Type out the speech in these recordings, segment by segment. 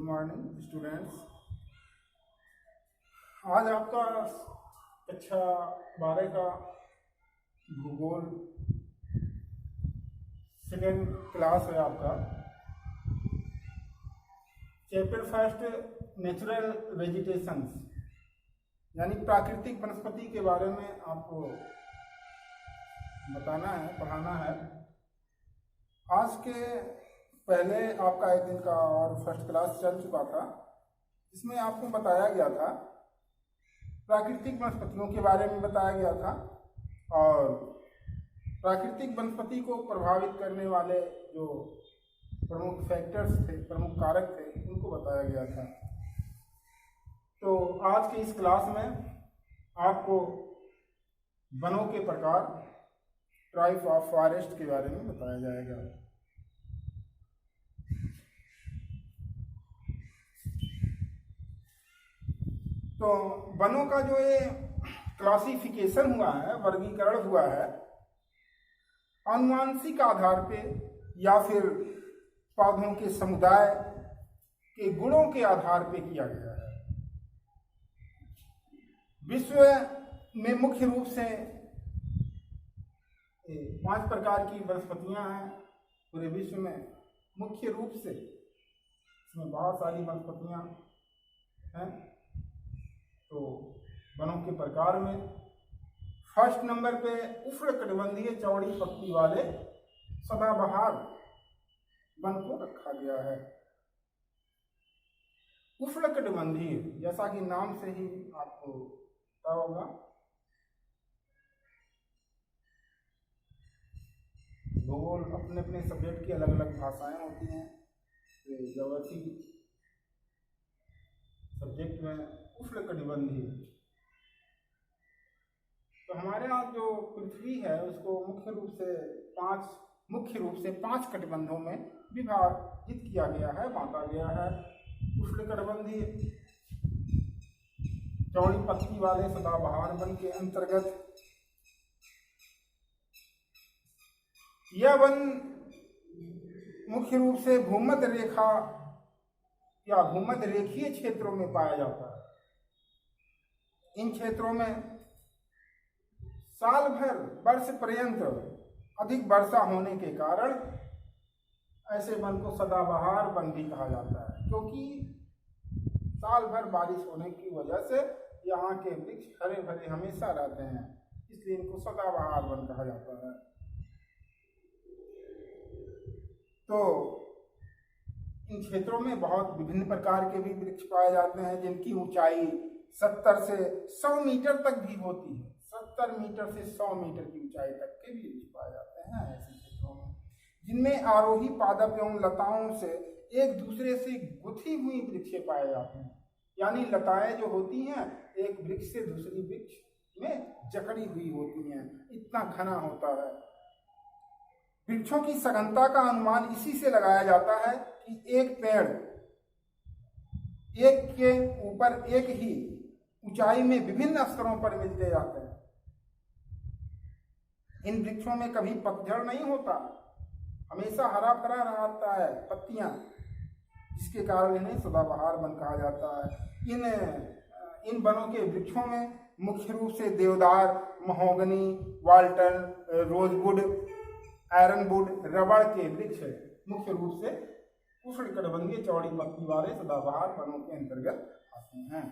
Morning students. आज आपका कक्षा 12 का भूगोल सेकेंड क्लास है। आपका चैप्टर फर्स्ट नेचुरल वेजिटेशंस यानी प्राकृतिक वनस्पति के बारे में आपको बताना है, पढ़ाना है। आज के पहले आपका एक दिन का और फर्स्ट क्लास चल चुका था, जिसमें आपको बताया गया था प्राकृतिक वनस्पतियों के बारे में बताया गया था और प्राकृतिक वनस्पति को प्रभावित करने वाले जो प्रमुख फैक्टर्स थे, प्रमुख कारक थे, उनको बताया गया था। तो आज के इस क्लास में आपको वनों के प्रकार, टाइप ऑफ फॉरेस्ट के बारे में बताया जाएगा। तो वनों का जो ये क्लासिफिकेशन हुआ है, वर्गीकरण हुआ है, आनुवांशिक आधार पे या फिर पौधों के समुदाय के गुणों के आधार पे किया गया है। विश्व में मुख्य रूप से 5 प्रकार की वनस्पतियां हैं। पूरे विश्व में मुख्य रूप से इसमें बहुत सारी वनस्पतियां हैं। तो वनों के प्रकार में फर्स्ट नंबर पे उष्णकटिबंधीय चौड़ी पत्ती वाले सदाबहार वन को रखा गया है। उष्णकटिबंधीय, जैसा कि नाम से ही आपको पता होगा, भूगोल अपने अपने सब्जेक्ट की अलग अलग भाषाएं होती हैं। ज्योग्राफी सब्जेक्ट में उष्णकटिबंधीय, तो हमारे यहाँ जो पृथ्वी है उसको मुख्य रूप से 5 कटिबंधों में विभाजित किया गया है, बांटा गया है। उष्णकटिबंधीय चौड़ी पत्ती वाले सदाबहार वन के अंतर्गत यह वन मुख्य रूप से भूमध्य रेखा या भूमध्य रेखीय क्षेत्रों में पाया जाता है। इन क्षेत्रों में साल भर वर्ष पर्यंत अधिक वर्षा होने के कारण ऐसे वन को सदाबहार वन भी कहा जाता है, क्योंकि साल भर बारिश होने की वजह से यहाँ के वृक्ष हरे भरे हमेशा रहते हैं, इसलिए इनको सदाबहार वन कहा जाता है। तो इन क्षेत्रों में बहुत विभिन्न प्रकार के भी वृक्ष पाए जाते हैं, जिनकी ऊंचाई 70 से 100 मीटर तक भी होती है। 70 मीटर से 100 मीटर की ऊंचाई तक के भी वृक्ष पाए जाते हैं ऐसे क्षेत्रों में, जिनमें आरोही पादप एवं लताओं से एक दूसरे से गुथी हुई वृक्षें पाए जाते हैं। यानी लताएं जो होती हैं एक वृक्ष से दूसरी वृक्ष में जकड़ी हुई होती हैं, इतना घना होता है। वृक्षों की सघनता का अनुमान इसी से लगाया जाता है कि एक पेड़ एक के ऊपर एक ही ऊंचाई में विभिन्न स्तरों पर मिलते जाते हैं। इन वृक्षों में कभी पतझड़ नहीं होता, हमेशा हरा भरा रहता है पत्तियां, जिसके कारण इन्हें सदाबहार वन कहा जाता है। इन वनों के वृक्षों में मुख्य रूप से देवदार, महोगनी, वाल्टन, रोजवुड, आयरनवुड, रबड़ के वृक्ष मुख्य रूप से उष्णकटिबंधीय चौड़ी पत्ती वाले सदाबहार वनों के अंतर्गत आते हैं।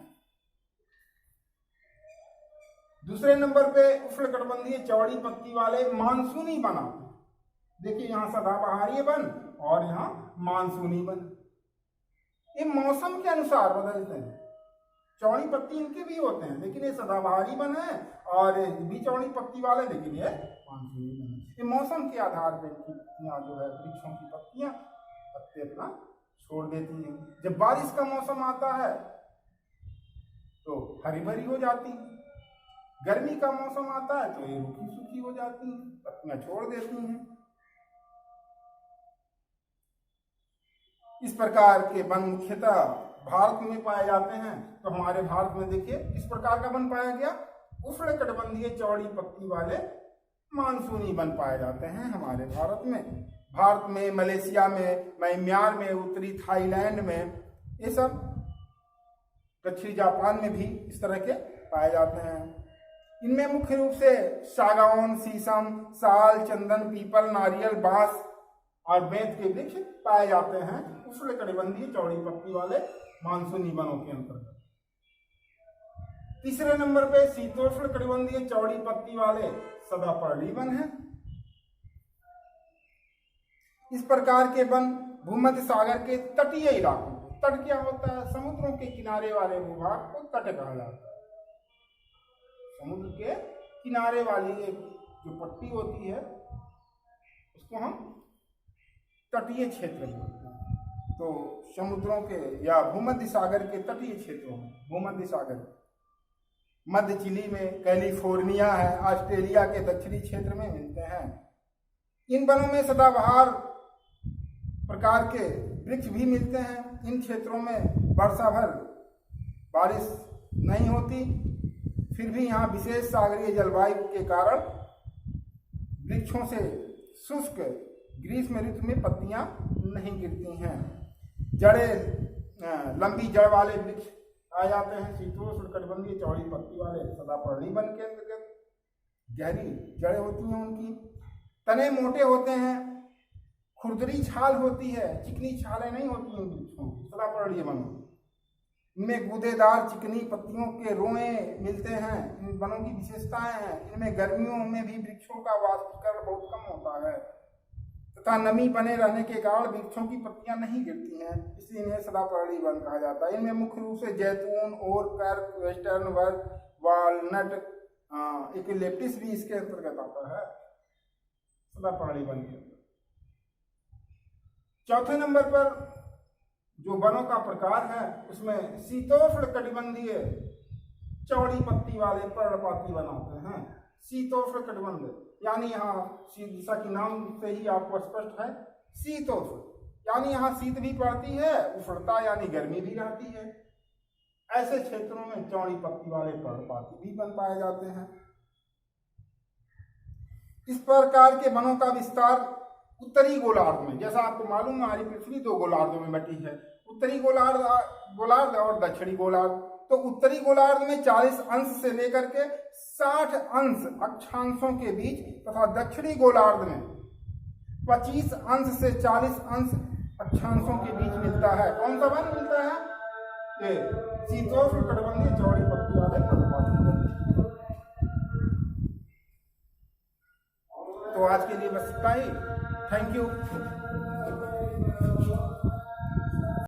दूसरे नंबर पे उष्णकटिबंधीय चौड़ी पत्ती वाले मानसूनी वन आते हैं। देखिए यहाँ सदाबहारी वन और यहाँ मानसूनी वन, ये मौसम के अनुसार बदलते हैं। चौड़ी पत्ती इनके भी होते हैं, लेकिन ये सदाबहारी वन है, और भी चौड़ी पत्ती वाले, लेकिन ये मानसूनी वन है। ये मौसम के आधार पर यहाँ जो है वृक्षों की पत्तियां पत्ते अपना छोड़ देती हैं। जब बारिश का मौसम आता है तो हरी भरी हो जाती है, गर्मी का मौसम आता है तो ये रूखी सूखी हो जाती हैं, पत्तियां छोड़ देती हैं। इस प्रकार के वन मुख्यतः भारत में पाए जाते हैं। तो हमारे भारत में देखिए इस प्रकार का वन पाया गया, उष्णकटिबंधीय चौड़ी पत्ती वाले मानसूनी वन पाए जाते हैं हमारे भारत में। भारत में, मलेशिया में, म्यांमार में, उत्तरी थाईलैंड में ये सब दक्षिणी जापान में भी इस तरह के पाए जाते हैं। इनमें मुख्य रूप से सागौन, शीशम, साल, चंदन, पीपल, नारियल, बांस और बेंत के वृक्ष पाए जाते हैं उष्णकटिबंधीय चौड़ी पत्ती वाले मानसूनी वनों के अंतर्गत। तीसरे नंबर पे शीतोष्ण कटिबंधीय चौड़ी पत्ती वाले सदापर्णी वन है। इस प्रकार के वन भूमध्य सागर के तटीय इलाकों, तट क्या होता है? समुद्रों के किनारे वाले भूभाग को तट कहा जाता है। समुद्र के किनारे वाली एक जो पट्टी होती है उसको हम तटीय क्षेत्र बोलते हैं। तो समुद्रों के या भूमध्य सागर के तटीय क्षेत्रों में, भूमध्य सागर मध्य चिली में, कैलिफोर्निया है, ऑस्ट्रेलिया के दक्षिणी क्षेत्र में मिलते हैं। इन वनों में सदाबहार प्रकार के वृक्ष भी मिलते हैं। इन क्षेत्रों में वर्षा भर बारिश नहीं होती, फिर भी यहाँ विशेष सागरीय जलवायु के कारण वृक्षों से शुष्क ग्रीष्म ऋतु में पत्तियां नहीं गिरती हैं। जड़ें लंबी जड़ वाले वृक्ष आ जाते हैं शीतोष्ण कटिबंधीय चौड़ी पत्ती वाले सदापर्णी वन के अंतर्गत। गहरी जड़ें होती हैं उनकी, तने मोटे होते हैं, खुरदरी छाल होती है, चिकनी छालें नहीं होती इन वृक्षों की सदापर्णी वनों। इनमें गूदेदार चिकनी पत्तियों के रोए मिलते हैं। इन वनों की विशेषताएं हैं, इनमें गर्मियों में भी वृक्षों का वाष्पीकरण बहुत कम होता है तथा नमी बने रहने के कारण वृक्षों की पत्तियां नहीं गिरती हैं, इसलिए इन्हें सदापर्णी वन कहा जाता है। इनमें मुख्य रूप से जैतून, ओक, वेस्टर्न वर्ग, वालनट, यूकेलिप्टस भी इसके अंतर्गत आता है सदापर्णी वन के अंतर्गत। चौथे नंबर पर जो वनों का प्रकार है उसमें शीतोष्ण कटिबंधीय चौड़ी पत्ती वाले पर्णपाती वन आते हैं। शीतोष्ण कटिबंध यानी यहाँ जैसा कि नाम से ही आपको स्पष्ट है, शीतोष्ण यानी यहाँ शीत भी पड़ती है, उष्णता यानी गर्मी भी रहती है। ऐसे क्षेत्रों में चौड़ी पत्ती वाले पर्णपाती भी वन पाए जाते हैं। इस प्रकार के वनों का विस्तार उत्तरी गोलार्ध में, जैसा आपको मालूम हमारी पृथ्वी 2 गोलार्धों में बटी है, उत्तरी गोलार्ध और दक्षिणी गोलार्ध। तो उत्तरी गोलार्ध में 40 अंश से लेकर के 60 अंश अक्षांशों के बीच तथा दक्षिणी गोलार्ध में 25 अंश से 40 अंश अक्षांशों के बीच मिलता है। कौन सा वन मिलता है? ये शीतोष्ण कटिबंधीय चौड़ी पत्ती वाले पर्णपाती वन। तो आज के लिए बस इतना ही। Thank you.